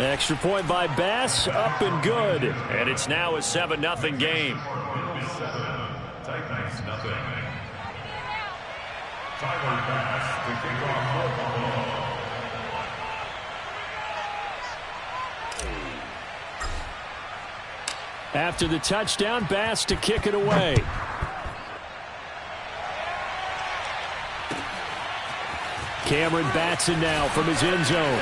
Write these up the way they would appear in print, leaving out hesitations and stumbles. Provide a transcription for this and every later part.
Extra point by Bass, up and good. And it's now a 7-0 game. After the touchdown, Bass to kick it away. Cameron Batson now from his end zone.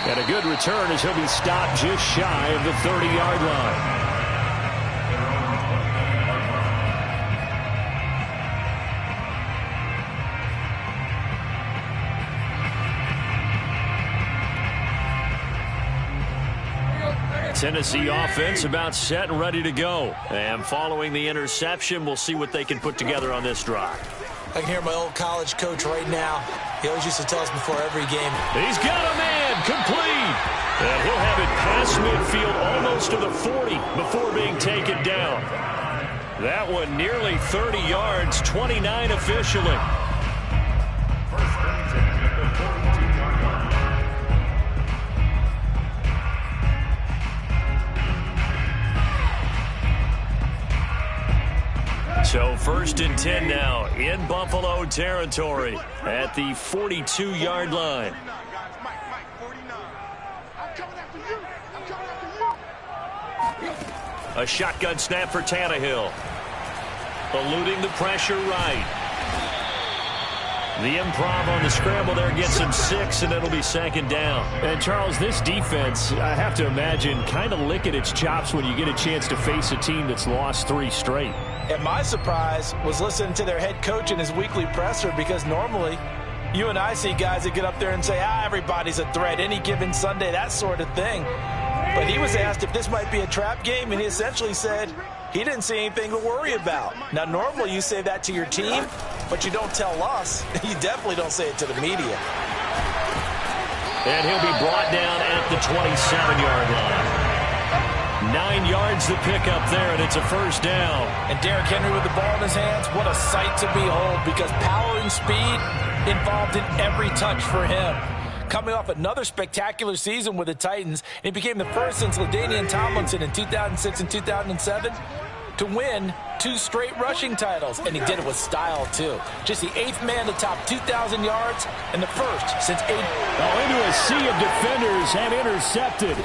And a good return as he'll be stopped just shy of the 30-yard line. Tennessee offense about set and ready to go. And following the interception, we'll see what they can put together on this drive. I can hear my old college coach right now. He always used to tell us before every game. He's got a man complete. And he'll have it past midfield almost to the 40 before being taken down. That one nearly 30 yards, 29 officially. So 1st and 10 now in Buffalo territory at the 42-yard line. A shotgun snap for Tannehill. Eluding the pressure right. The improv on the scramble there gets him 6, and it'll be 2nd down. And, Charles, this defense, I have to imagine, kind of licking its chops when you get a chance to face a team that's lost 3 straight. And my surprise was listening to their head coach in his weekly presser, because normally you and I see guys that get up there and say, everybody's a threat any given Sunday, that sort of thing. But he was asked if this might be a trap game, and he essentially said he didn't see anything to worry about. Now, normally you say that to your team, but you don't tell us. You definitely don't say it to the media. And he'll be brought down at the 27-yard line. 9 yards the pickup there, and it's a 1st down. And Derrick Henry with the ball in his hands, what a sight to behold, because power and speed involved in every touch for him. Coming off another spectacular season with the Titans, he became the first since LaDainian Tomlinson in 2006 and 2007 to win 2 straight rushing titles, and he did it with style, too. Just the 8th man to top 2,000 yards and the first since 8. Into a sea of defenders and intercepted.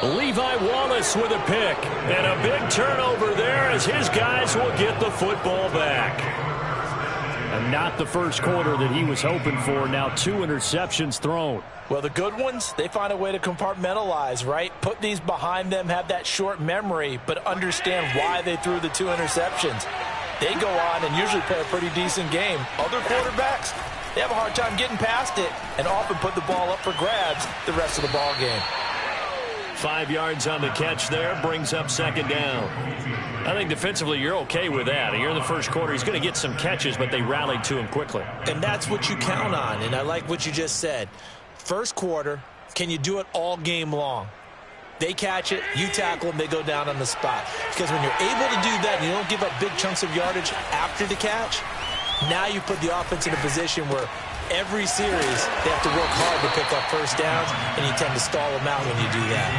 Levi Wallace with a pick, and a big turnover there as his guys will get the football back. And not the first quarter that he was hoping for. Now 2 interceptions thrown. Well, the good ones, they find a way to compartmentalize, right? Put these behind them, have that short memory, but understand why they threw the 2 interceptions. They go on and usually play a pretty decent game. Other quarterbacks, they have a hard time getting past it and often put the ball up for grabs the rest of the ball game. 5 yards on the catch there, brings up 2nd down. I think defensively you're okay with that. Here in the first quarter, he's going to get some catches, but they rallied to him quickly. And that's what you count on, and I like what you just said. First quarter, can you do it all game long? They catch it, you tackle them, they go down on the spot. Because when you're able to do that and you don't give up big chunks of yardage after the catch, now you put the offense in a position where every series they have to work hard to pick up 1st downs, and you tend to stall them out when you do that.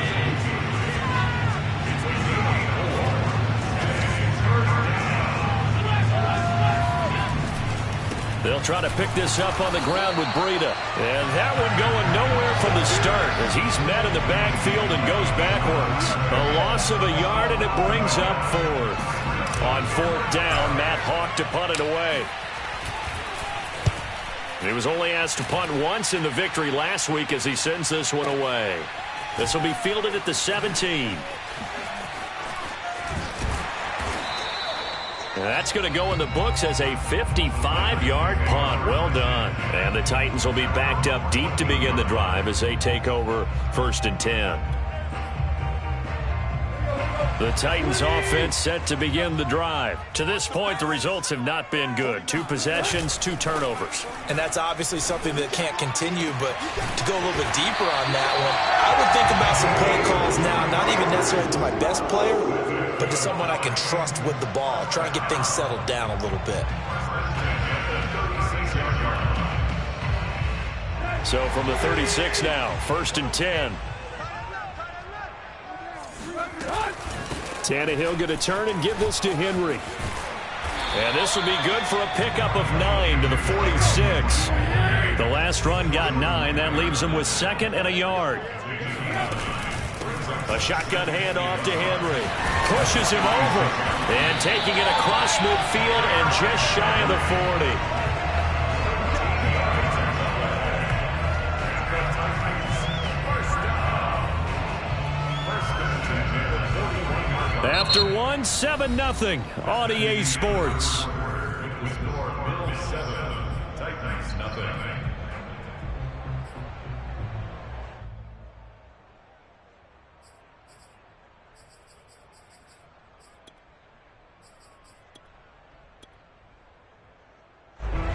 They'll try to pick this up on the ground with Breida. And that one going nowhere from the start as he's met in the backfield and goes backwards. A loss of a yard, and it brings up 4th. On 4th down, Matt Hawk to punt it away. He was only asked to punt once in the victory last week as he sends this one away. This will be fielded at the 17. That's going to go in the books as a 55-yard punt. Well done. And the Titans will be backed up deep to begin the drive as they take over 1st and 10. The Titans offense set to begin the drive. To this point, the results have not been good. 2 possessions, 2 turnovers. And that's obviously something that can't continue, but to go a little bit deeper on that one, I would think about some play calls now, not even necessarily to my best player, but to someone I can trust with the ball. Try and get things settled down a little bit. So from the 36 now, 1st and 10. Tannehill going to turn and give this to Henry. And this will be good for a pickup of 9 to the 46. The last run got 9. That leaves him with 2nd and a yard. A shotgun handoff to Henry. Pushes him over. And taking it across midfield and just shy of the 40. After one, 7-0 on EA Sports.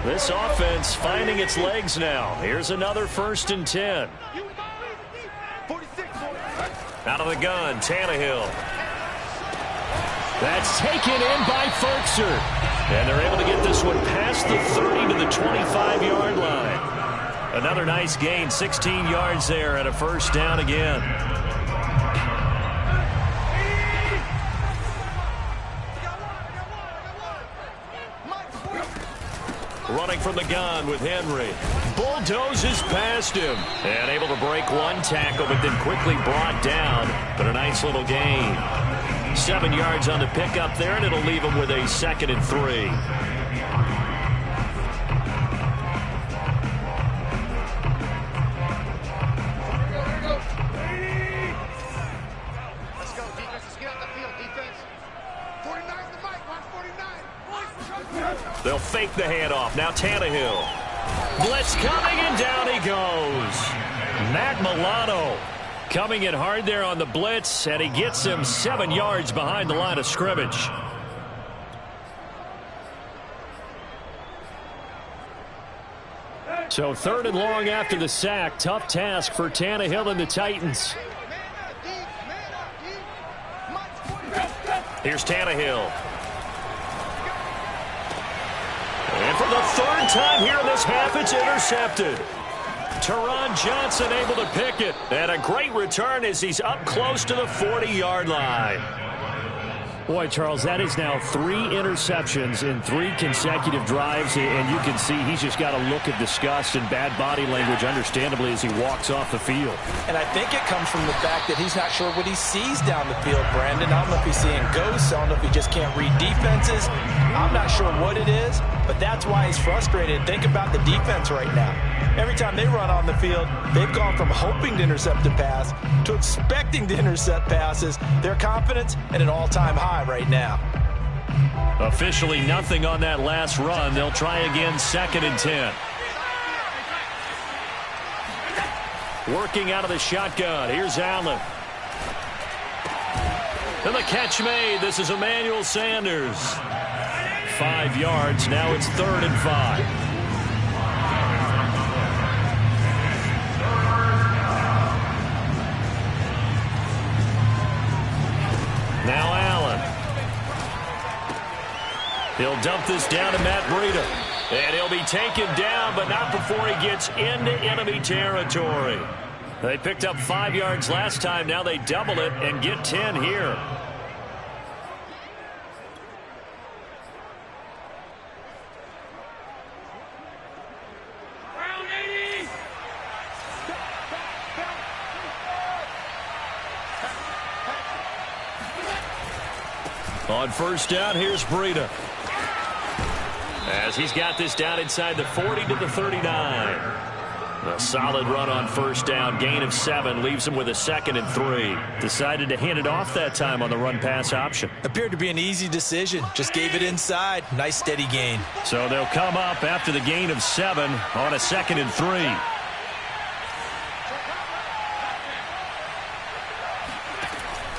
This offense finding its legs now. Here's another 1st and 10. Out of the gun, Tannehill. That's taken in by Ferkser. And they're able to get this one past the 30 to the 25-yard line. Another nice gain, 16 yards there and a 1st down again. Running from the gun with Henry. Bulldozes past him. And able to break one tackle, but then quickly brought down. But a nice little gain. 7 yards on the pickup there, and it'll leave him with a 2nd and 3. Let's go, defense. Let's get on the field, defense. 49's the mic. Watch 49. They'll fake the handoff. Now Tannehill. Blitz coming, and down he goes. Matt Milano coming in hard there on the blitz, and he gets him 7 yards behind the line of scrimmage. So 3rd and long after the sack. Tough task for Tannehill and the Titans. Here's Tannehill. And for the 3rd time here in this half, it's intercepted. Teron Johnson able to pick it. And a great return as he's up close to the 40-yard line. Boy, Charles, that is now 3 interceptions in 3 consecutive drives. And you can see he's just got a look of disgust and bad body language, understandably, as he walks off the field. And I think it comes from the fact that he's not sure what he sees down the field, Brandon. I don't know if he's seeing ghosts. I don't know if he just can't read defenses. I'm not sure what it is, but that's why he's frustrated. Think about the defense right now. Every time they run on the field, they've gone from hoping to intercept a pass to expecting to intercept passes. Their confidence at an all-time high right now. Officially nothing on that last run. They'll try again, 2nd and 10. Working out of the shotgun. Here's Allen. And the catch made. This is Emmanuel Sanders. 5 yards. Now it's 3rd and 5. Now Allen. He'll dump this down to Matt Breida. And he'll be taken down, but not before he gets into enemy territory. They picked up 5 yards last time. Now they double it and get 10 here. On 1st down, here's Breida. As he's got this down inside the 40 to the 39. A solid run on 1st down. Gain of 7 leaves him with a 2nd and 3. Decided to hand it off that time on the run-pass option. Appeared to be an easy decision. Just gave it inside. Nice steady gain. So they'll come up after the gain of 7 on a 2nd and 3.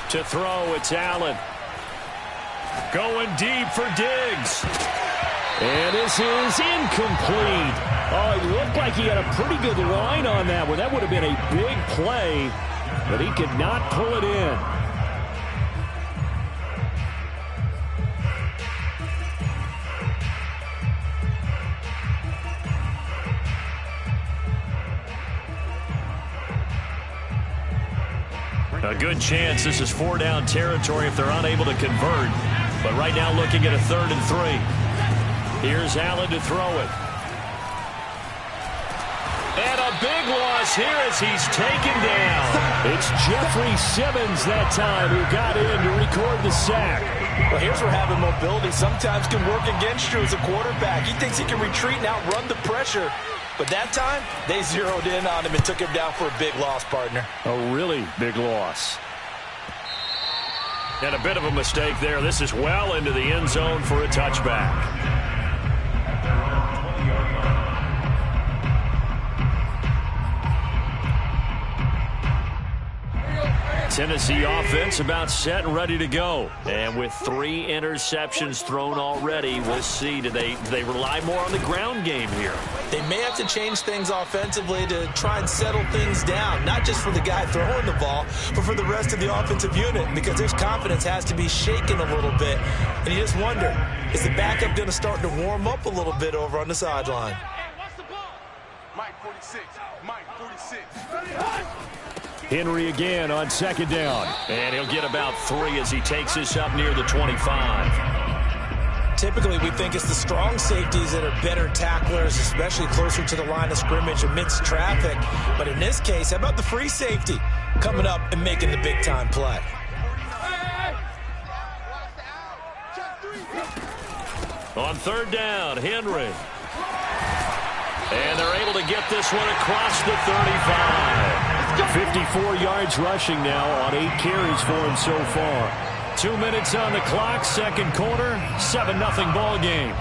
To throw, it's Allen. Going deep for Diggs. And this is incomplete. Oh, it looked like he had a pretty good line on that one. That would have been a big play, but he could not pull it in. A good chance this is 4-down territory if they're unable to convert. But right now looking at a 3rd and 3. Here's Allen to throw it. And a big loss here as he's taken down. It's Jeffrey Simmons that time who got in to record the sack. Well, here's where having mobility sometimes can work against you as a quarterback. He thinks he can retreat and outrun the pressure. But that time, they zeroed in on him and took him down for a big loss, partner. A really big loss. And a bit of a mistake there. This is well into the end zone for a touchback. Tennessee offense about set and ready to go. And with 3 interceptions thrown already, we'll see. Do they rely more on the ground game here? They may have to change things offensively to try and settle things down, not just for the guy throwing the ball, but for the rest of the offensive unit, because their confidence has to be shaken a little bit. And you just wonder, is the backup going to start to warm up a little bit over on the sideline? Mike 46. Mike 46. Henry again on 2nd down. And he'll get about 3 as he takes this up near the 25. Typically, we think it's the strong safeties that are better tacklers, especially closer to the line of scrimmage amidst traffic. But in this case, how about the free safety coming up and making the big-time play? On 3rd down, Henry. And they're able to get this one across the 35. 54 yards rushing now on 8 carries for him so far. 2 minutes on the clock, 2nd quarter, 7-0 ball game.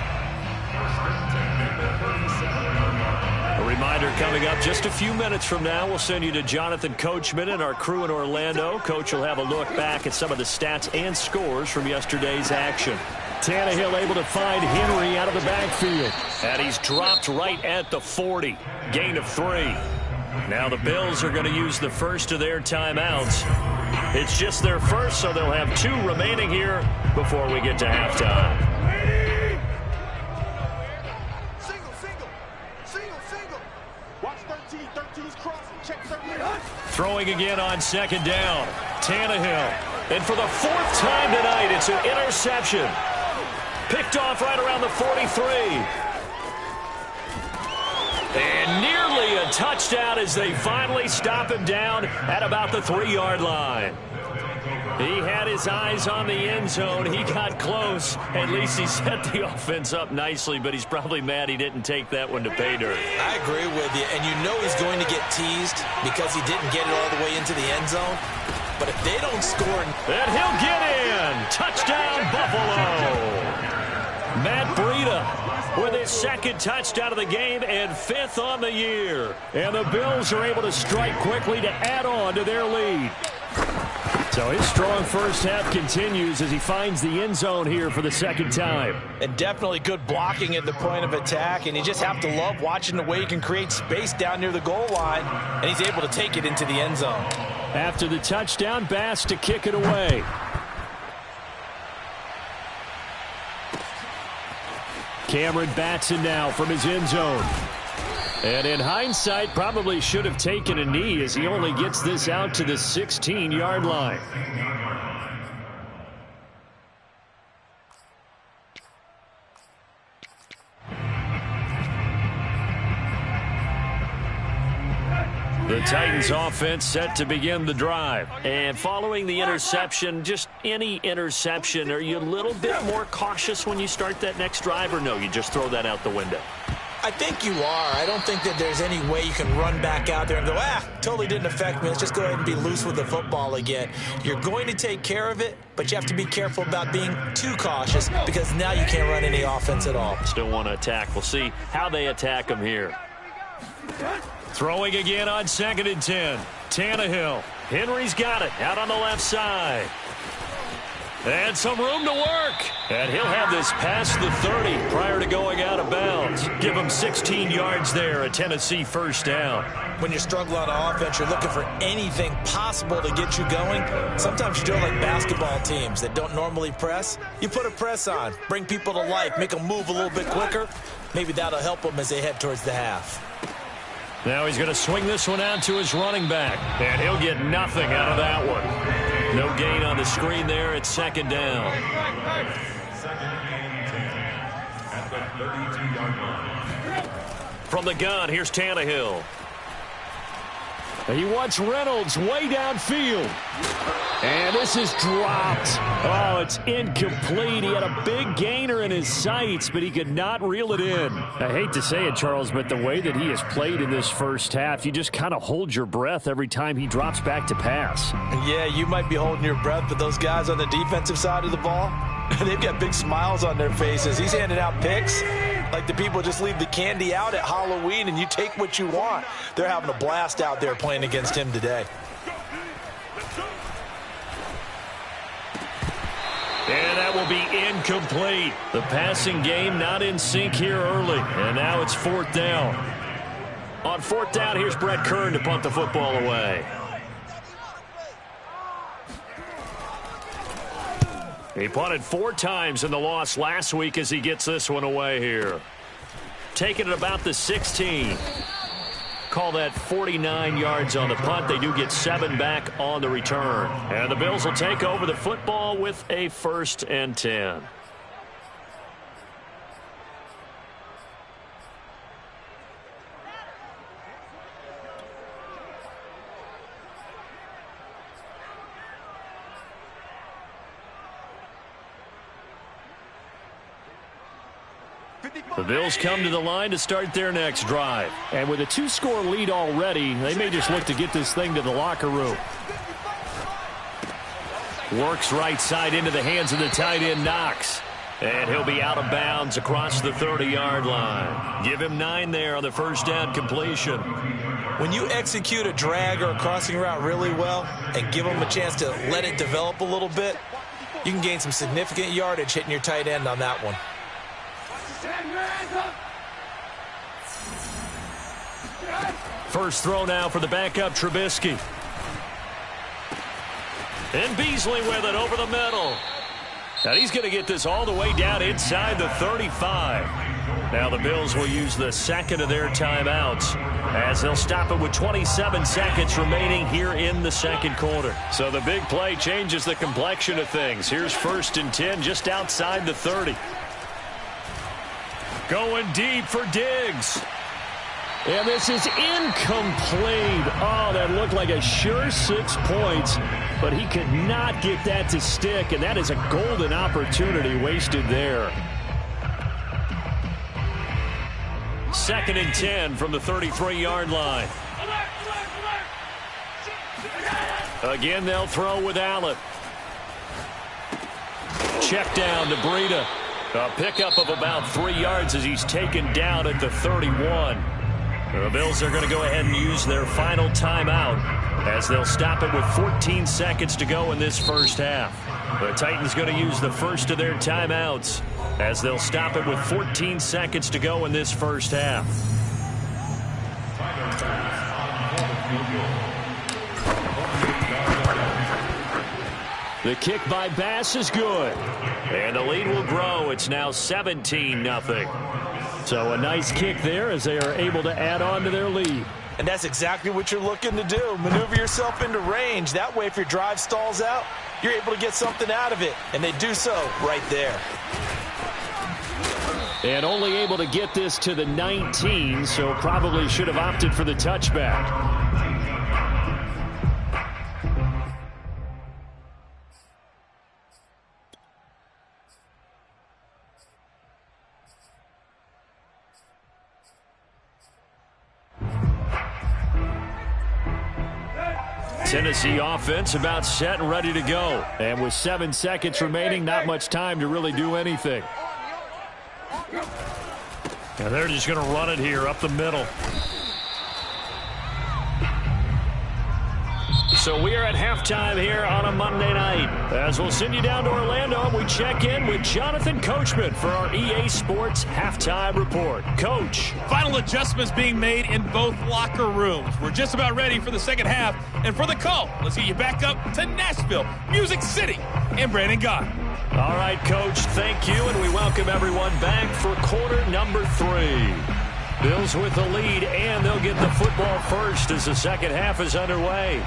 A reminder coming up just a few minutes from now, we'll send you to Jonathan Coachman and our crew in Orlando. Coach will have a look back at some of the stats and scores from yesterday's action. Tannehill able to find Henry out of the backfield. And he's dropped right at the 40. Gain of 3. Now the Bills are going to use the first of their timeouts. It's just their first, so they'll have 2 remaining here before we get to halftime. Single. Watch 13. 13's crossing. Check 13. Throwing again on 2nd down. Tannehill. And for the 4th time tonight, it's an interception. Picked off right around the 43. And nearly a touchdown as they finally stop him down at about the 3-yard line. He had his eyes on the end zone. He got close. At least he set the offense up nicely, but he's probably mad he didn't take that one to pay dirt. I agree with you, and you know he's going to get teased because he didn't get it all the way into the end zone. But if they don't score... And he'll get in. Touchdown, Buffalo. Matt Breida with his 2nd touchdown of the game and 5th on the year. And the Bills are able to strike quickly to add on to their lead. So his strong first half continues as he finds the end zone here for the 2nd time. And definitely good blocking at the point of attack, and you just have to love watching the way he can create space down near the goal line, and he's able to take it into the end zone. After the touchdown, Bass to kick it away. Cameron Batson now from his end zone. And in hindsight, probably should have taken a knee as he only gets this out to the 16-yard line. The Titans offense set to begin the drive. And following the interception, just any interception, are you a little bit more cautious when you start that next drive, or no, you just throw that out the window? I think you are. I don't think that there's any way you can run back out there and go, totally didn't affect me. Let's just go ahead and be loose with the football again. You're going to take care of it, but you have to be careful about being too cautious because now you can't run any offense at all. Still want to attack. We'll see how they attack him here. Throwing again on 2nd and 10. Tannehill. Henry's got it out on the left side. And some room to work. And he'll have this past the 30 prior to going out of bounds. Give him 16 yards there, a Tennessee first down. When you're struggling on offense, you're looking for anything possible to get you going. Sometimes you do it like basketball teams that don't normally press. You put a press on, bring people to life, make them move a little bit quicker. Maybe that'll help them as they head towards the half. Now he's going to swing this one out to his running back, and he'll get nothing out of that one. No gain on the screen there. It's second down. From the gun, here's Tannehill. He wants Reynolds way downfield. And this is dropped. Oh, it's incomplete. He had a big gainer in his sights, but he could not reel it in. I hate to say it, Charles, but the way that he has played in this first half, you just kind of hold your breath every time he drops back to pass. Yeah, you might be holding your breath, but those guys on the defensive side of the ball, they've got big smiles on their faces. He's handing out picks like the people just leave the candy out at Halloween and you take what you want. They're having a blast out there playing against him today. And that will be incomplete. The passing game not in sync here early. And now it's fourth down. On fourth down, here's Brett Kern to punt the football away. He punted 4 times in the loss last week as he gets this one away here. Taking it about the 16. Call that 49 yards on the punt. They do get 7 back on the return. And the Bills will take over the football with a 1st and 10. The Bills come to the line to start their next drive. And with a 2-score lead already, they may just look to get this thing to the locker room. Works right side into the hands of the tight end, Knox. And he'll be out of bounds across the 30-yard line. Give him 9 there on the first down completion. When you execute a drag or a crossing route really well and give them a chance to let it develop a little bit, you can gain some significant yardage hitting your tight end on that one. First throw now for the backup Trubisky. And Beasley with it over the middle. And he's going to get this all the way down inside the 35. Now the Bills will use the second of their timeouts as they'll stop it with 27 seconds remaining here in the second quarter. So the big play changes the complexion of things. Here's 1st and 10 just outside the 30. Going deep for Diggs. And this is incomplete. Oh, that looked like a sure 6 points, but he could not get that to stick, and that is a golden opportunity wasted there. 2nd and 10 from the 33-yard line. Again, they'll throw with Allen. Check down to Breida. A pickup of about 3 yards as he's taken down at the 31. The Bills are going to go ahead and use their final timeout as they'll stop it with 14 seconds to go in this first half. The Titans going to use the first of their timeouts as they'll stop it with 14 seconds to go in this first half. The kick by Bass is good. And the lead will grow. It's now 17-0. So a nice kick there as they are able to add on to their lead. And that's exactly what you're looking to do. Maneuver yourself into range. That way, if your drive stalls out, you're able to get something out of it. And they do so right there. And only able to get this to the 19, so probably should have opted for the touchback. Tennessee offense about set and ready to go. And with 7 seconds remaining, not much time to really do anything. And they're just going to run it here up the middle. So we are at halftime here on a Monday night. As we'll send you down to Orlando, we check in with Jonathan Coachman for our EA Sports Halftime Report. Coach. Final adjustments being made in both locker rooms. We're just about ready for the second half. And for the call, let's get you back up to Nashville, Music City, and Brandon Gott. All right, Coach, thank you, and we welcome everyone back for quarter number 3. Bills with the lead, and they'll get the football first as the second half is underway.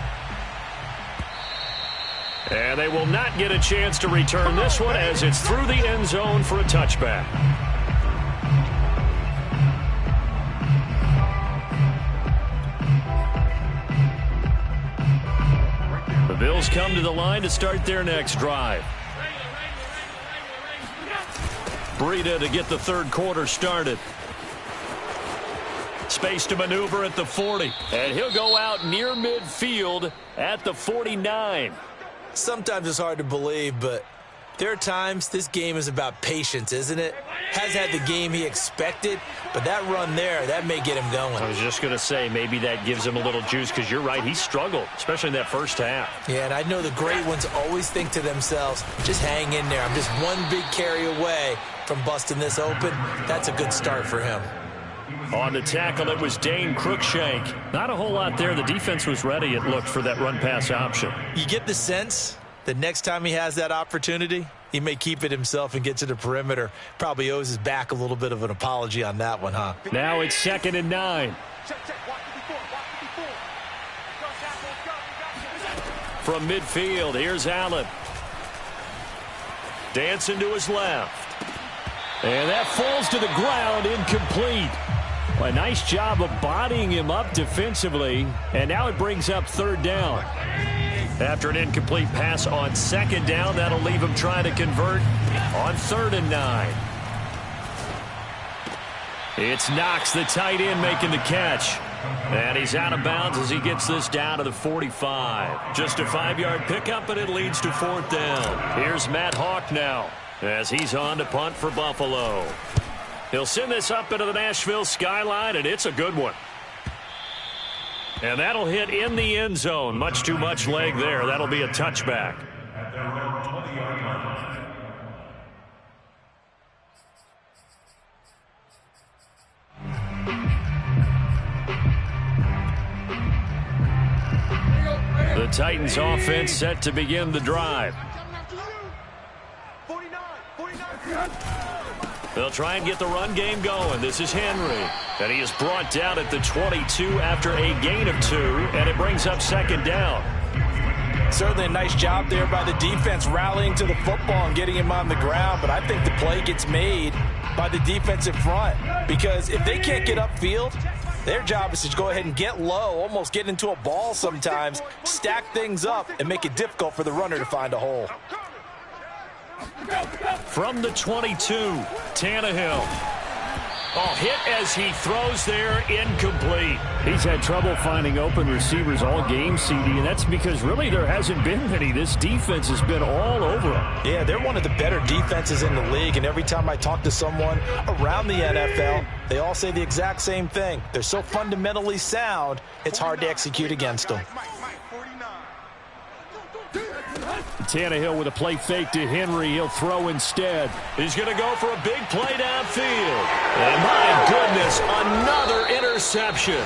And they will not get a chance to return this one as it's through the end zone for a touchback. The Bills come to the line to start their next drive. Breida to get the third quarter started. Space to maneuver at the 40. And he'll go out near midfield at the 49. Sometimes it's hard to believe, but there are times this game is about patience, isn't it? Has had the game he expected, but that run there, that may get him going. I was just going to say, maybe that gives him a little juice, because you're right, he struggled, especially in that first half. Yeah, and I know the great ones always think to themselves, just hang in there. I'm just one big carry away from busting this open. That's a good start for him. On the tackle, it was Dane Cruikshank. Not a whole lot there. The defense was ready, it looked, for that run-pass option. You get the sense that next time he has that opportunity, he may keep it himself and get to the perimeter. Probably owes his back a little bit of an apology on that one, huh? Now it's 2nd and 9. From midfield, here's Allen. Dancing to his left. And that falls to the ground, incomplete. A nice job of bodying him up defensively. And now it brings up 3rd down. After an incomplete pass on 2nd down, that'll leave him trying to convert on 3rd and 9. It's Knox, the tight end, making the catch. And he's out of bounds as he gets this down to the 45. Just a 5-yard pickup, and it leads to 4th down. Here's Matt Hawk now as he's on to punt for Buffalo. He'll send this up into the Nashville skyline, and it's a good one. And that'll hit in the end zone. Much too much leg there. That'll be a touchback. The Titans offense set to begin the drive. They'll try and get the run game going. This is Henry. And he is brought down at the 22 after a gain of 2, and it brings up 2nd down. Certainly a nice job there by the defense rallying to the football and getting him on the ground, but I think the play gets made by the defensive front, because if they can't get upfield, their job is to go ahead and get low, almost get into a ball sometimes, stack things up, and make it difficult for the runner to find a hole. From the 22, Tannehill. Oh, hit as he throws there, incomplete. He's had trouble finding open receivers all game, CD, and that's because really there hasn't been many. This defense has been all over them. Yeah, they're one of the better defenses in the league, and every time I talk to someone around the NFL, they all say the exact same thing. They're so fundamentally sound, it's hard to execute against them. Tannehill with a play fake to Henry. He'll throw instead. He's going to go for a big play downfield. And my goodness, another interception.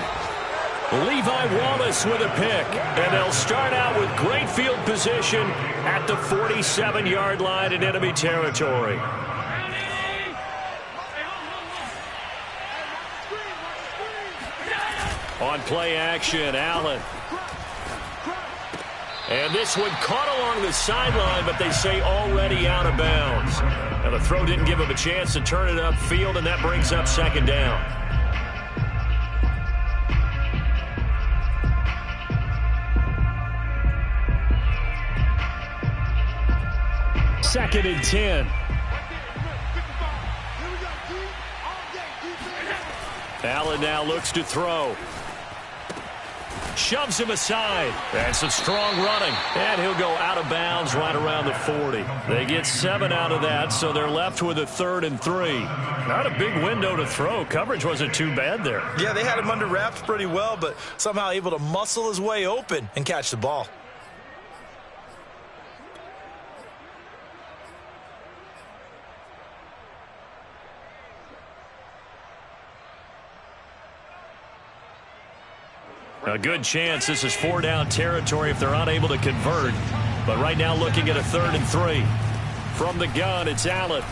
Levi Wallace with a pick. And they'll start out with great field position at the 47-yard line in enemy territory. On play action, Allen. And this one caught along the sideline, but they say already out of bounds. And the throw didn't give him a chance to turn it upfield, and that brings up 2nd down. Second and 10. Allen now looks to throw. Shoves him aside. That's some strong running. And he'll go out of bounds right around the 40. They get 7 out of that, so they're left with a 3rd and 3. Not a big window to throw. Coverage wasn't too bad there. Yeah, they had him under wraps pretty well, but somehow able to muscle his way open and catch the ball. A good chance this is 4-down territory if they're unable to convert. But right now looking at a 3rd and 3. From the gun, it's Allen.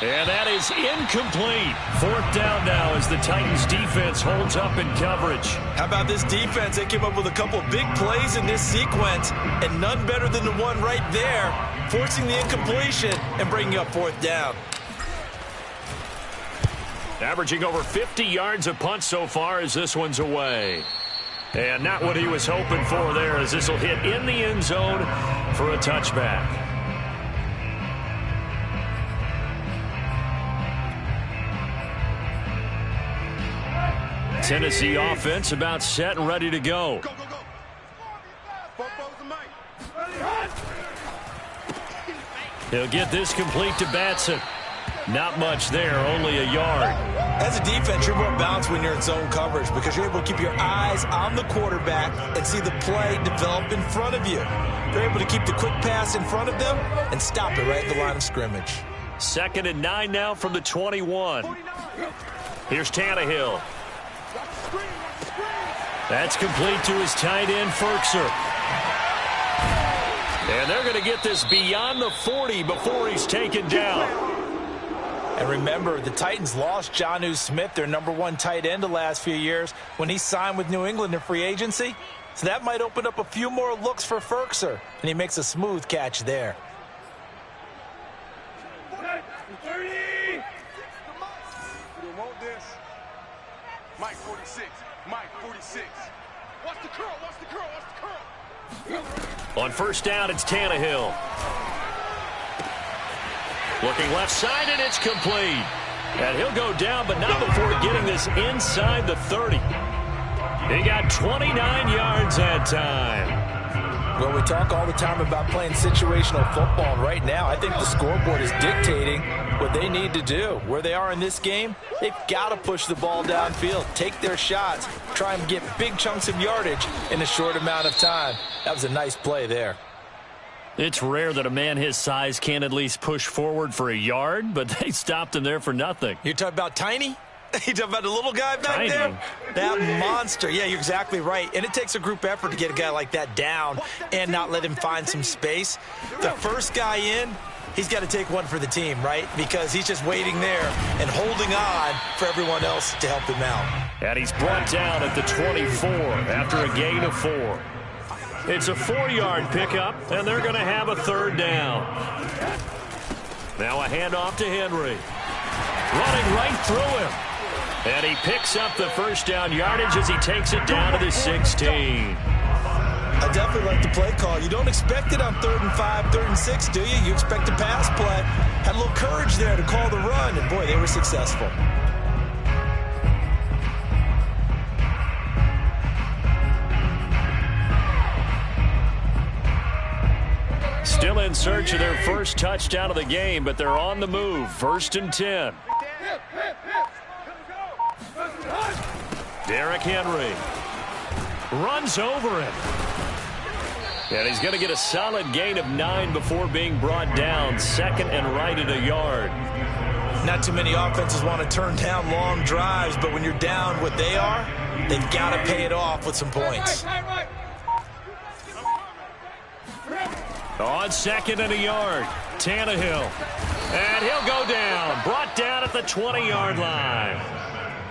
And that is incomplete. 4th down now as the Titans defense holds up in coverage. How about this defense? They came up with a couple of big plays in this sequence, and none better than the one right there, forcing the incompletion and bringing up 4th down. Averaging over 50 yards a punt so far as this one's away. And not what he was hoping for there, as this will hit in the end zone for a touchback. Tennessee offense about set and ready to go. Go, go, go. He'll get this complete to Batson. Not much there, only a yard. As a defense, you're more balanced when you're in zone coverage because you're able to keep your eyes on the quarterback and see the play develop in front of you. They're able to keep the quick pass in front of them and stop it right at the line of scrimmage. 2nd and 9 now from the 21. Here's Tannehill. That's complete to his tight end, Firkser. And they're going to get this beyond the 40 before he's taken down. And remember, the Titans lost Jonnu Smith, their #1 tight end the last few years, when he signed with New England in free agency. So that might open up a few more looks for Firkser. And he makes a smooth catch there. 30. You want this? Mike 46. Mike 46. Watch the curl. Watch the curl. Watch the curl. On 1st down, it's Tannehill. Looking left side, and it's complete. And he'll go down, but not before getting this inside the 30. He got 29 yards that time. Well, we talk all the time about playing situational football, and right now I think the scoreboard is dictating what they need to do. Where they are in this game, they've got to push the ball downfield, take their shots, try and get big chunks of yardage in a short amount of time. That was a nice play there. It's rare that a man his size can't at least push forward for a yard, but they stopped him there for nothing. You're talking about Tiny? You talking about the little guy back Tiny. there? That monster. Yeah, you're exactly right. And it takes a group effort to get a guy like that down and not let him find some space. The first guy in, he's got to take one for the team, right? Because he's just waiting there and holding on for everyone else to help him out. And he's brought down at the 24 after a gain of 4. It's a 4-yard pickup, and they're going to have a 3rd down. Now a handoff to Henry. Running right through him. And he picks up the 1st down yardage as he takes it down to the 16. I definitely like the play call. You don't expect it on 3rd and 5, 3rd and 6, do you? You expect a pass play. Had a little courage there to call the run, and boy, they were successful. Still in search of their first touchdown of the game, but they're on the move. 1st and 10. Derrick Henry runs over him. And he's going to get a solid gain of 9 before being brought down. 2nd and right at a yard. Not too many offenses want to turn down long drives, but when you're down what they are, they've got to pay it off with some points. On 2nd and a yard, Tannehill. And he'll go down. Brought down at the 20-yard line.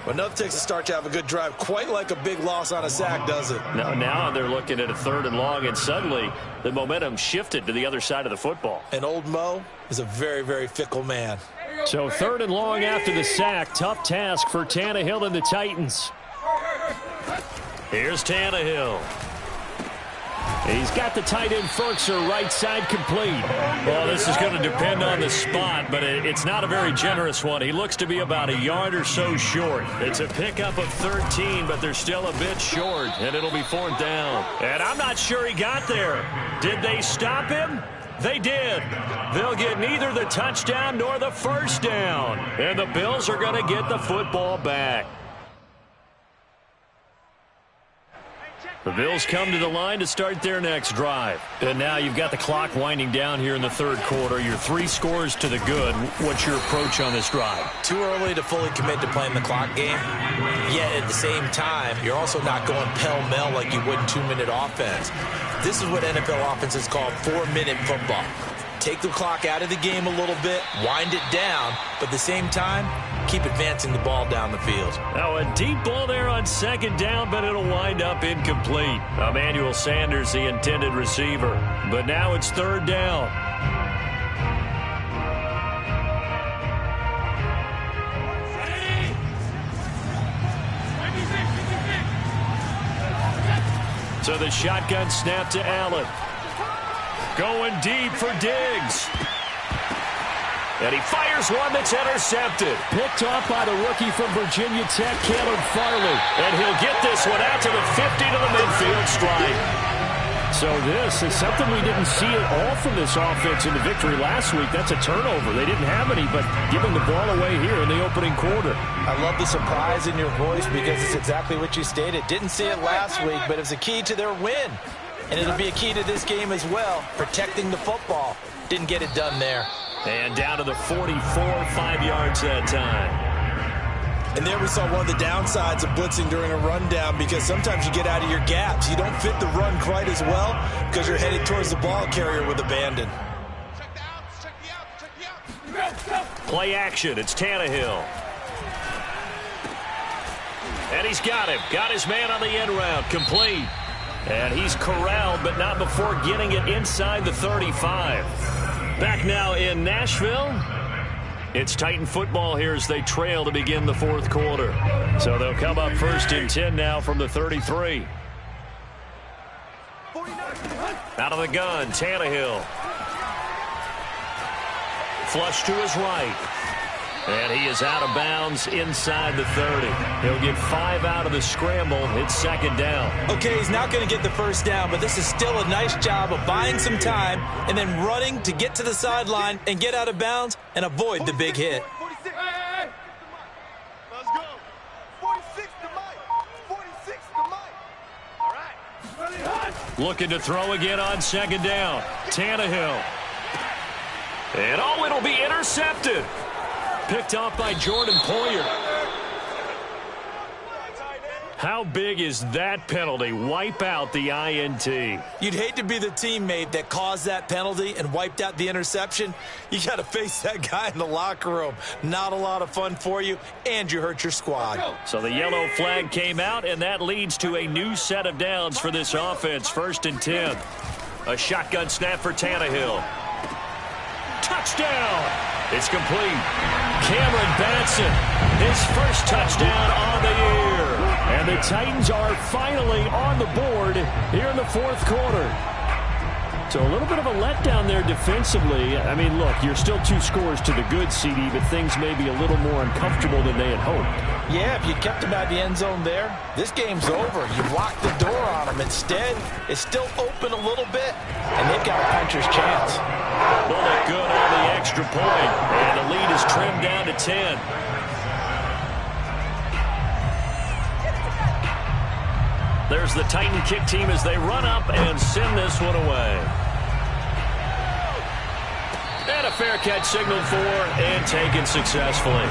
Well, enough takes a start to have a good drive. Quite like a big loss on a sack, does it? Now they're looking at a 3rd and long, and suddenly the momentum shifted to the other side of the football. And old Mo is a very, very fickle man. So 3rd and long after the sack. Tough task for Tannehill and the Titans. Here's Tannehill. He's got the tight end Firkser right side complete. Well, this is going to depend on the spot, but it's not a very generous one. He looks to be about a yard or so short. It's a pickup of 13, but they're still a bit short, and it'll be 4th down. And I'm not sure he got there. Did they stop him? They did. They'll get neither the touchdown nor the 1st down. And the Bills are going to get the football back. The Bills come to the line to start their next drive. And now you've got the clock winding down here in the 3rd quarter. You're 3 scores to the good. What's your approach on this drive? Too early to fully commit to playing the clock game. Yet at the same time, you're also not going pell-mell like you would in 2-minute offense. This is what NFL offenses call 4-minute football. take the clock out of the game a little bit, wind it down, but at the same time, keep advancing the ball down the field. Now a deep ball there on second down, but it'll wind up incomplete. Emmanuel Sanders, the intended receiver. But now it's third down. So the shotgun snap to Allen. Going deep for Diggs. And he fires one that's intercepted. Picked off by the rookie from Virginia Tech, Caleb Farley. And he'll get this one out to the 50 to the midfield stripe. So this is something we didn't see at all from this offense in the victory last week. That's a turnover. They didn't have any, but giving the ball away here in the opening quarter. I love the surprise in your voice because it's exactly what you stated. Didn't see it last week, but it was a key to their win. And it'll be a key to this game as well, protecting the football. Didn't get it done there. And down to the 44, 5 yards that time. And there we saw one of the downsides of blitzing during a rundown because sometimes you get out of your gaps. You don't fit the run quite as well because you're headed towards the ball carrier with abandon. Play action. It's Tannehill. And he's got him. Got his man on the end route. Complete. And he's corralled, but not before getting it inside the 35. Back now in Nashville. It's Titan football here as they trail to begin the fourth quarter. So they'll come up first and 10 now from the 33. Out of the gun, Tannehill. Flush to his right. And he is out of bounds inside the 30. He'll get 5 out of the scramble. It's second down. Okay, he's not going to get the first down, but this is still a nice job of buying some time and then running to get to the sideline and get out of bounds and avoid the big hit. 46. Hey. Let's go. 46 to Mike. 46 to Mike. All right. Looking to throw again on second down. Tannehill. And it'll be intercepted. Picked off by Jordan Poyer. How big is that penalty? Wipe out the INT. You'd hate to be the teammate that caused that penalty and wiped out the interception. You got to face that guy in the locker room. Not a lot of fun for you, and you hurt your squad. So the yellow flag came out, and that leads to a new set of downs for this offense. First and 10. A shotgun snap for Tannehill. Touchdown! It's complete. Cameron Batson, his first touchdown on the year. And the Titans are finally on the board here in the fourth quarter. So a little bit of a letdown there defensively. I mean, look, you're still 2 scores to the good, CD, but things may be a little more uncomfortable than they had hoped. Yeah, if you kept him out of the end zone there, this game's over. You've locked the door on him. Instead, it's still open a little bit, and they've got a puncher's chance. Bullet good on the extra point, and the lead is trimmed down to 10. There's the Titan kick team as they run up and send this one away. And a fair catch signaled for and taken successfully.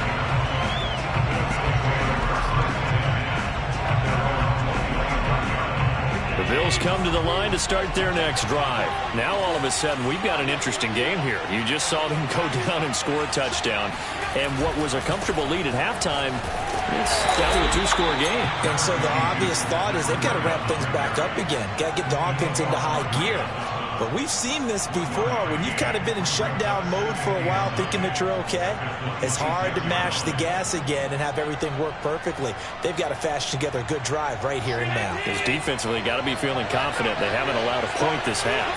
The Bills come to the line to start their next drive. Now all of a sudden we've got an interesting game here. You just saw them go down and score a touchdown. And what was a comfortable lead at halftime, it's down to a 2-score game. And so the obvious thought is they've got to ramp things back up again. Got to get the offense into high gear. But we've seen this before. When you've kind of been in shutdown mode for a while thinking that you're okay, it's hard to mash the gas again and have everything work perfectly. They've got to fashion together a good drive right here and now. Because defensively, got to be feeling confident. They haven't allowed a point this half.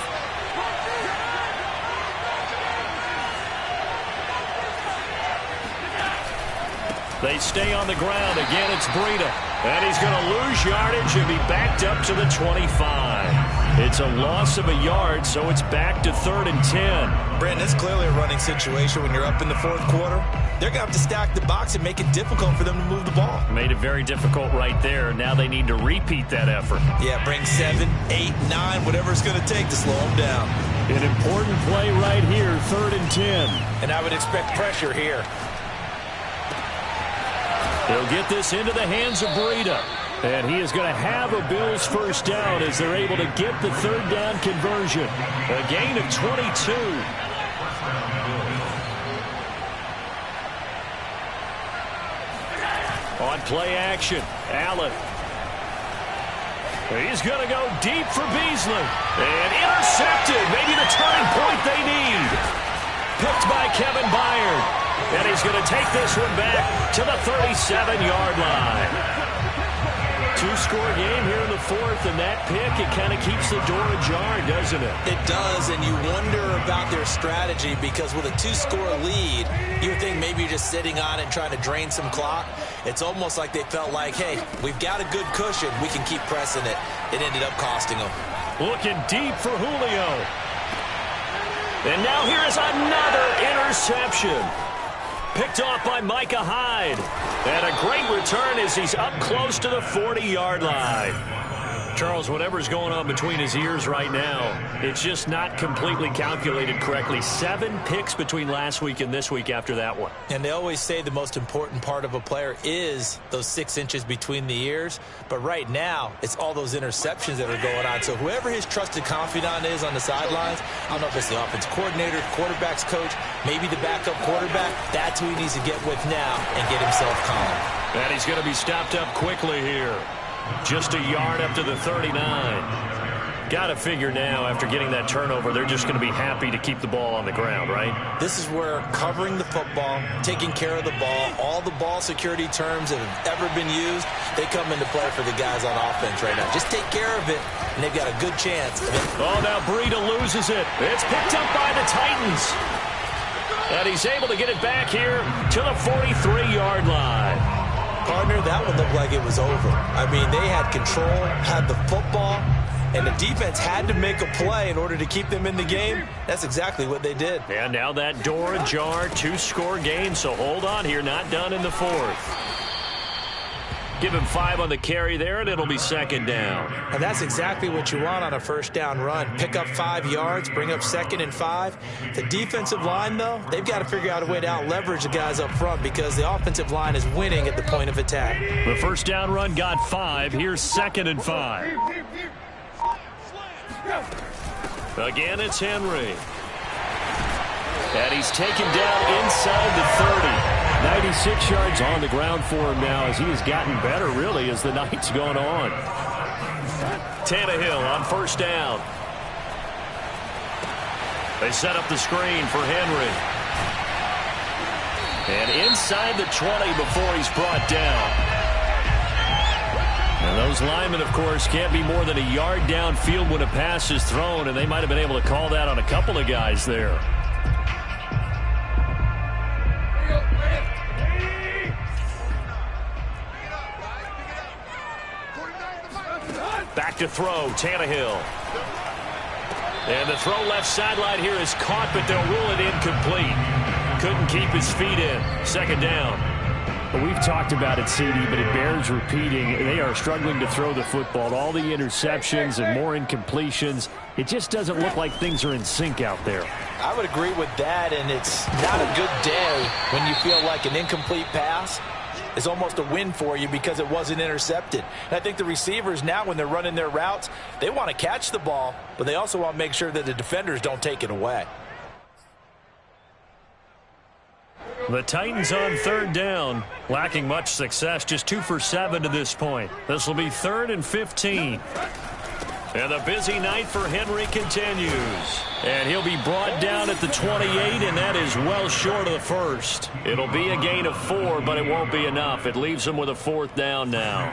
They stay on the ground. Again, it's Breida. And he's going to lose yardage and be backed up to the 25. It's a loss of a yard, so it's back to 3rd and 10. Brandon, it's clearly a running situation when you're up in the fourth quarter. They're going to have to stack the box and make it difficult for them to move the ball. Made it very difficult right there. Now they need to repeat that effort. Yeah, bring 7, 8, 9, whatever it's going to take to slow them down. An important play right here, 3rd and 10. And I would expect pressure here. They'll get this into the hands of Breida. And he is going to have a Bills first down as they're able to get the 3rd down conversion. A gain of 22. On play action, Allen. He's going to go deep for Beasley. And intercepted. Maybe the turning point they need. Picked by Kevin Byard. And he's going to take this one back to the 37-yard line. Two-score game here in the fourth, and that pick, it kind of keeps the door ajar, doesn't it? It does, and you wonder about their strategy because with a two-score lead, you would think maybe you're just sitting on it and trying to drain some clock. It's almost like they felt like, hey, we've got a good cushion. We can keep pressing it. It ended up costing them. Looking deep for Julio. And now here is another interception. Picked off by Micah Hyde. And a great return as he's up close to the 40-yard line. Charles, whatever's going on between his ears right now, it's just not completely calculated correctly. 7 picks between last week and this week after that one. And they always say the most important part of a player is those 6 inches between the ears. But right now, it's all those interceptions that are going on. So whoever his trusted confidant is on the sidelines, I don't know if it's the offense coordinator, quarterback's coach, maybe the backup quarterback, that's who he needs to get with now and get himself calm. And he's going to be stopped up quickly here. Just a yard up to the 39. Got to figure now, after getting that turnover, they're just going to be happy to keep the ball on the ground, right? This is where covering the football, taking care of the ball, all the ball security terms that have ever been used, they come into play for the guys on offense right now. Just take care of it, and they've got a good chance. Oh, now Breida loses it. It's picked up by the Titans. And he's able to get it back here to the 43-yard line. Partner, that one looked like it was over. I mean, they had control, had the football, and the defense had to make a play in order to keep them in the game. That's exactly what they did. And now that door ajar, 2-score game, so hold on here, not done in the fourth. Give him 5 on the carry there, and it'll be second down. And that's exactly what you want on a first down run. Pick up 5 yards, bring up 2nd and 5. The defensive line, though, they've got to figure out a way to out-leverage the guys up front because the offensive line is winning at the point of attack. The first down run got 5. Here's 2nd and 5. Again, it's Henry. And he's taken down inside the 30. 96 yards on the ground for him now as he has gotten better, really, as the night's gone on. Tannehill on first down. They set up the screen for Henry. And inside the 20 before he's brought down. And those linemen, of course, can't be more than a yard downfield when a pass is thrown, and they might have been able to call that on a couple of guys there. Back to throw, Tannehill. And the throw left sideline here is caught, but they'll rule it incomplete. Couldn't keep his feet in. Second down. Well, we've talked about it, CD, but it bears repeating. They are struggling to throw the football. All the interceptions and more incompletions. It just doesn't look like things are in sync out there. I would agree with that, and it's not a good day when you feel like an incomplete pass is almost a win for you because it wasn't intercepted. And I think the receivers now, when they're running their routes, they want to catch the ball, but they also want to make sure that the defenders don't take it away. The Titans on third down, lacking much success, just 2 for 7 to this point. This will be 3rd and 15. And the busy night for Henry continues. And he'll be brought down at the 28, and that is well short of the first. It'll be a gain of 4, but it won't be enough. It leaves him with a 4th down now.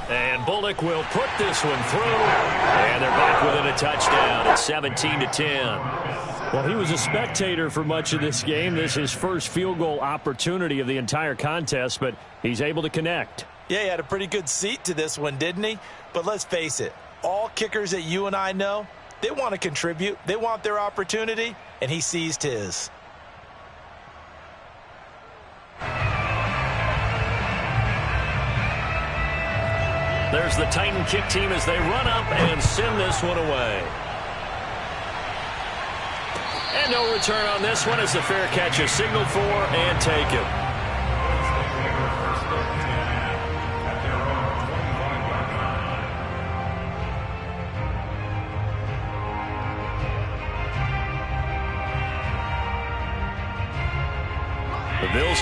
And Bullock will put this one through. And they're back within a touchdown. It's 17-10. Well, he was a spectator for much of this game. This is his first field goal opportunity of the entire contest, but he's able to connect. Yeah, he had a pretty good seat to this one, didn't he? But let's face it, all kickers that you and I know, they want to contribute. They want their opportunity, and he seized his. There's the Titan kick team as they run up and send this one away. And no return on this one as the fair catch is signaled for and taken.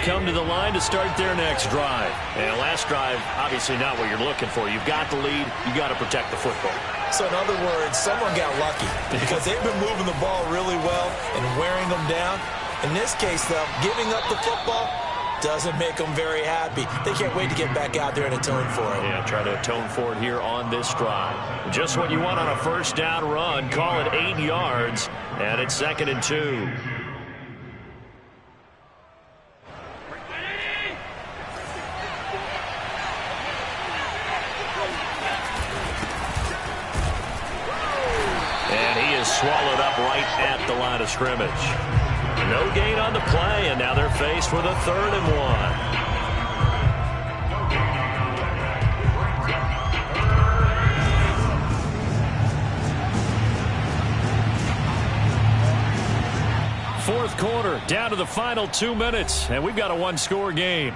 come to the line to start their next drive. And last drive, obviously not what you're looking for. You've got the lead. You've got to protect the football. So in other words, someone got lucky because they've been moving the ball really well and wearing them down. In this case, though, giving up the football doesn't make them very happy. They can't wait to get back out there and atone for it. Yeah, try to atone for it here on this drive. Just what you want on a first down run. Call it 8 yards, and it's 2nd and 2. Swallowed up right at the line of scrimmage. No gain on the play, and now they're faced with a 3rd and 1. 4th quarter, down to the final 2 minutes, and we've got a 1-score game.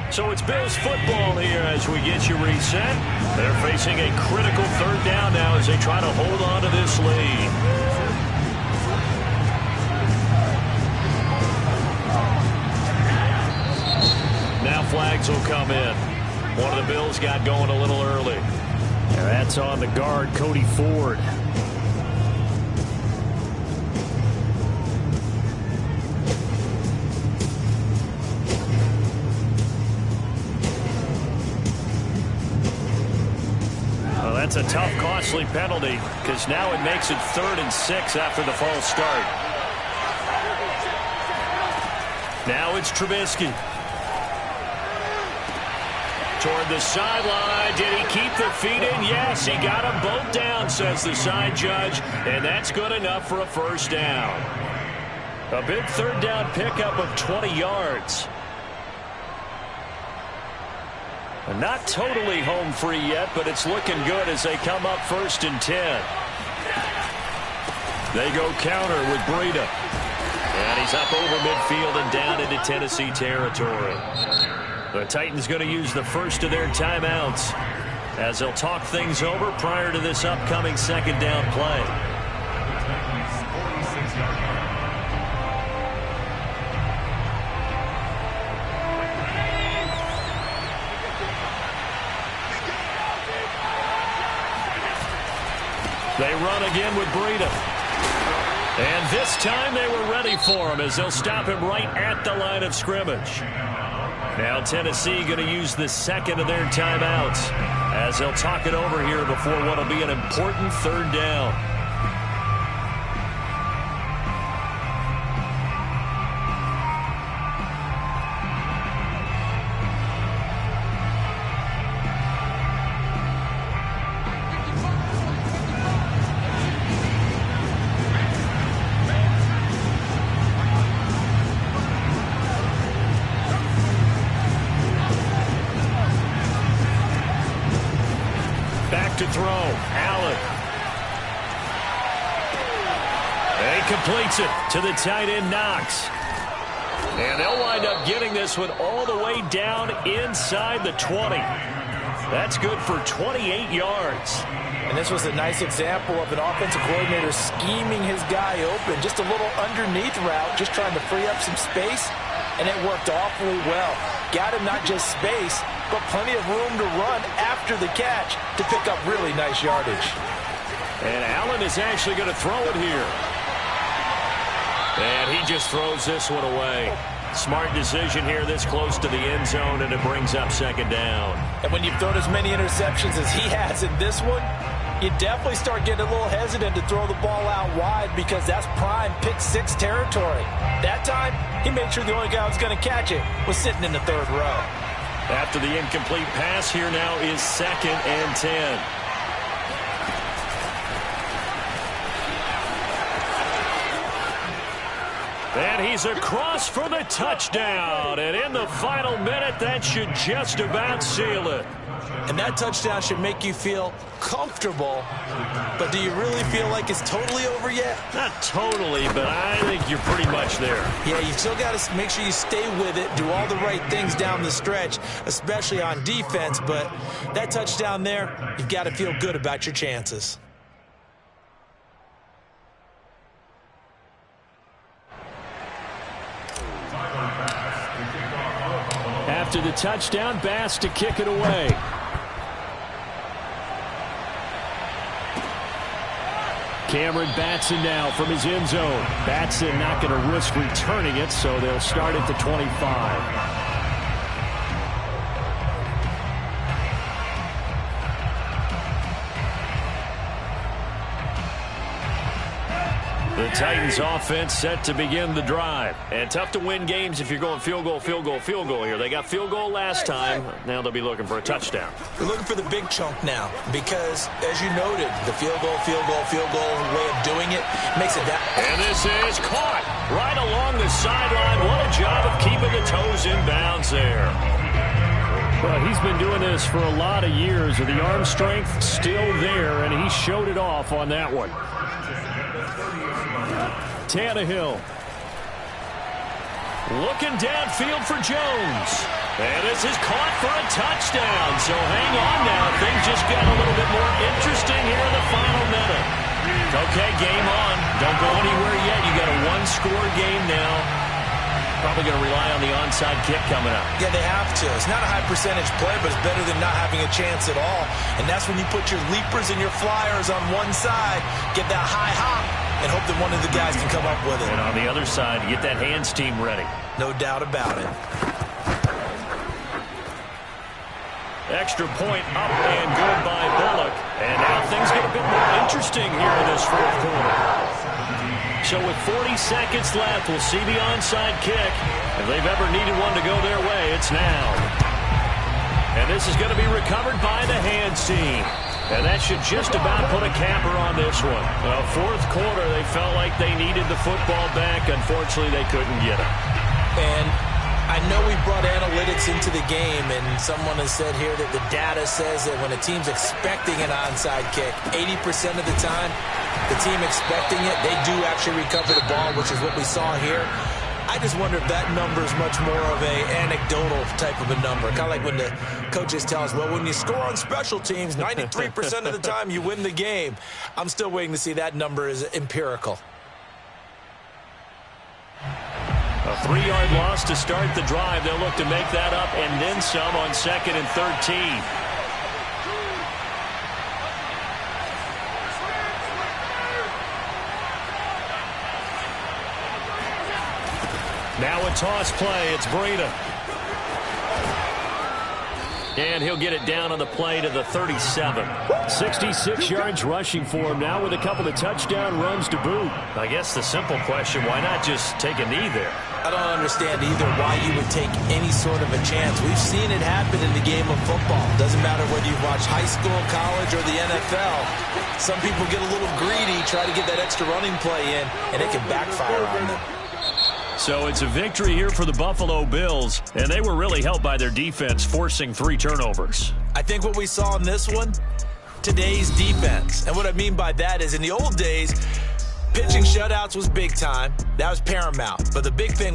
So it's Bills football here as we get you reset. They're facing a critical 3rd down now as they try to hold on to this lead. Now flags will come in. One of the Bills got going a little early. And that's on the guard, Cody Ford. That's a tough, costly penalty because now it makes it 3rd and 6 after the false start. Now it's Trubisky. Toward the sideline. Did he keep the feet in? Yes, he got them both down, says the side judge, and that's good enough for a 1st down. A big 3rd down pickup of 20 yards. Not totally home free yet, but it's looking good as they come up 1st and 10. They go counter with Breida. And he's up over midfield and down into Tennessee territory. The Titans going to use the first of their timeouts as they'll talk things over prior to this upcoming 2nd down play. They run again with Breida. And this time they were ready for him as they'll stop him right at the line of scrimmage. Now Tennessee going to use the 2nd of their timeouts as they'll talk it over here before what will be an important 3rd down. To throw. Allen. And he completes it to the tight end, Knox. And they'll wind up getting this one all the way down inside the 20. That's good for 28 yards. And this was a nice example of an offensive coordinator scheming his guy open. Just a little underneath route, just trying to free up some space. And it worked awfully well. Got him not just space, but plenty of room to run after the catch to pick up really nice yardage. And Allen is actually going to throw it here. And he just throws this one away. Smart decision here this close to the end zone, and it brings up 2nd down. And when you've thrown as many interceptions as he has in this one, you definitely start getting a little hesitant to throw the ball out wide because that's prime pick 6 territory. That time, he made sure the only guy who was going to catch it was sitting in the 3rd row. After the incomplete pass, here now is 2nd and 10. And he's across for the touchdown. And in the final minute, that should just about seal it. And that touchdown should make you feel comfortable. But do you really feel like it's totally over yet? Not totally, but I think you're pretty much there. Yeah, you've still got to make sure you stay with it, do all the right things down the stretch, especially on defense. But that touchdown there, you've got to feel good about your chances. After the touchdown, Bass to kick it away. Cameron Batson now from his end zone. Batson not going to risk returning it, so they'll start at the 25. The Titans offense set to begin the drive. And tough to win games if you're going field goal, field goal, field goal here. They got field goal last time. Now they'll be looking for a touchdown. We're looking for the big chunk now because, as you noted, the field goal way of doing it makes it that. And this is caught right along the sideline. What a job of keeping the toes in bounds there. Well, he's been doing this for a lot of years. The arm strength still there, and he showed it off on that one. Tannehill. Looking downfield for Jones. And this is caught for a touchdown. So hang on now. Things just got a little bit more interesting here in the final minute. Okay, game on. Don't go anywhere yet. You got a one-score game now. Probably going to rely on the onside kick coming up. Yeah, they have to. It's not a high-percentage play, but it's better than not having a chance at all. And that's when you put your leapers and your flyers on one side, get that high hop, and hope that one of the guys can come up with it. And on the other side, get that hands team ready. No doubt about it. Extra point up and good by Bullock. And now things get a bit more interesting here in this fourth quarter. So with 40 seconds left, we'll see the onside kick. If they've ever needed one to go their way, it's now. And this is going to be recovered by the hands team. And that should just about put a capper on this one. Well, fourth quarter, they felt like they needed the football back. Unfortunately, they couldn't get it. And I know we brought analytics into the game, and someone has said here that the data says that when a team's expecting an onside kick, 80% of the time, the team expecting it, they do actually recover the ball, which is what we saw here. I just wonder if that number is much more of a anecdotal type of a number. Kind of like when the coaches tell us, well, when you score on special teams, 93% of the time you win the game. I'm still waiting to see that number is empirical. A 3-yard loss to start the drive. They'll look to make that up and then some on 2nd and 13. Now a toss play. It's Breida. And he'll get it down on the play to the 37. 66 yards rushing for him now with a couple of touchdown runs to boot. I guess the simple question, why not just take a knee there? I don't understand either why you would take any sort of a chance. We've seen it happen in the game of football. Doesn't matter whether you watch high school, college, or the NFL. Some people get a little greedy, try to get that extra running play in, and it can backfire on them. So it's a victory here for the Buffalo Bills, and they were really helped by their defense, forcing 3 turnovers. I think what we saw in this one, today's defense. And what I mean by that is in the old days, pitching shutouts was big time. That was paramount. But the big thing